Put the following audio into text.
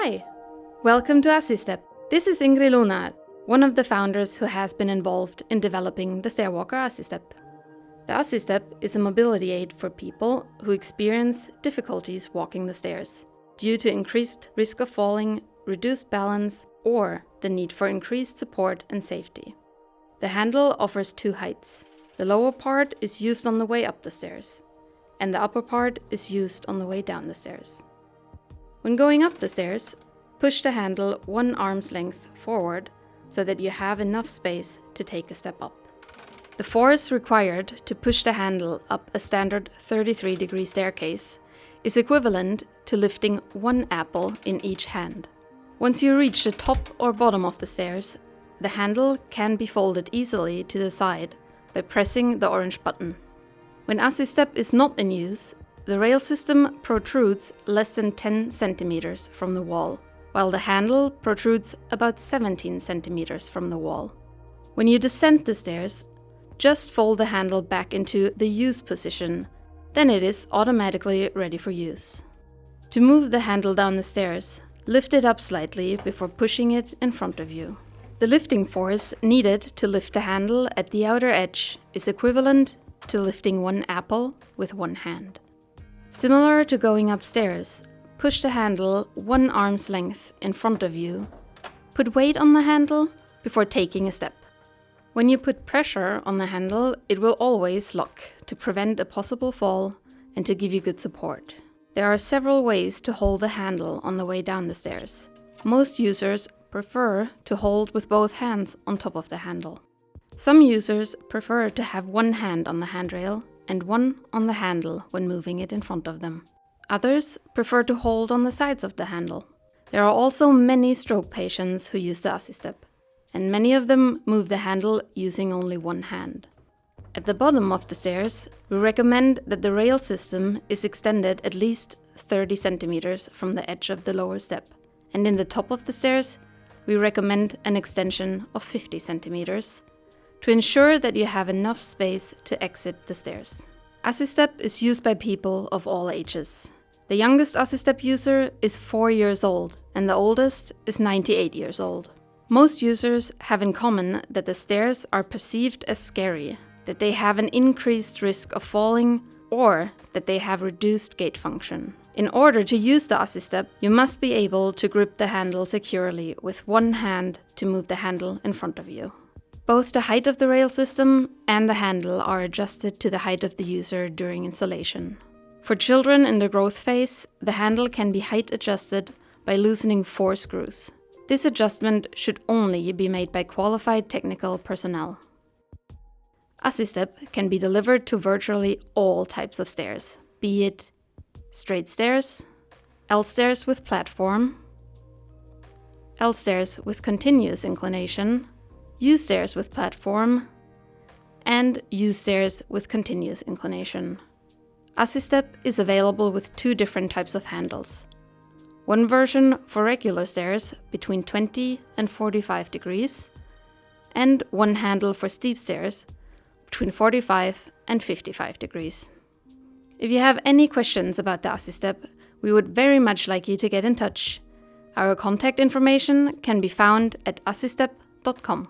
Hi! Welcome to AssiStep. This is Ingrid Lunar, one of the founders who has been involved in developing the Stairwalker AssiStep. The AssiStep is a mobility aid for people who experience difficulties walking the stairs due to increased risk of falling, reduced balance, or the need for increased support and safety. The handle offers two heights. The lower part is used on the way up the stairs, and the upper part is used on the way down the stairs. When going up the stairs, push the handle 1 arm's length forward so that you have enough space to take a step up. The force required to push the handle up a standard 33-degree staircase is equivalent to lifting 1 apple in each hand. Once you reach the top or bottom of the stairs, the handle can be folded easily to the side by pressing the orange button. When AssiStep is not in use, the rail system protrudes less than 10 centimeters from the wall, while the handle protrudes about 17 centimeters from the wall. When you descend the stairs, just fold the handle back into the use position, then it is automatically ready for use. To move the handle down the stairs, lift it up slightly before pushing it in front of you. The lifting force needed to lift the handle at the outer edge is equivalent to lifting 1 apple with 1 hand. Similar to going upstairs, push the handle 1 arm's length in front of you. Put weight on the handle before taking a step. When you put pressure on the handle, it will always lock to prevent a possible fall and to give you good support. There are several ways to hold the handle on the way down the stairs. Most users prefer to hold with both hands on top of the handle. Some users prefer to have 1 hand on the handrail and 1 on the handle when moving it in front of them. Others prefer to hold on the sides of the handle. There are also many stroke patients who use the AssiStep, and many of them move the handle using only 1 hand. At the bottom of the stairs, we recommend that the rail system is extended at least 30 centimeters from the edge of the lower step, and in the top of the stairs, we recommend an extension of 50 centimeters to ensure that you have enough space to exit the stairs. AssiStep is used by people of all ages. The youngest AssiStep user is 4 years old, and the oldest is 98 years old. Most users have in common that the stairs are perceived as scary, that they have an increased risk of falling, or that they have reduced gait function. In order to use the AssiStep, you must be able to grip the handle securely with 1 hand to move the handle in front of you. Both the height of the rail system and the handle are adjusted to the height of the user during installation. For children in the growth phase, the handle can be height adjusted by loosening 4 screws. This adjustment should only be made by qualified technical personnel. AssiStep can be delivered to virtually all types of stairs, be it straight stairs, L stairs with platform, L stairs with continuous inclination, U stairs with platform, and U stairs with continuous inclination. AssiStep is available with 2 different types of handles. 1 version for regular stairs between 20 and 45 degrees, and 1 handle for steep stairs between 45 and 55 degrees. If you have any questions about the AssiStep, we would very much like you to get in touch. Our contact information can be found at assistep.com.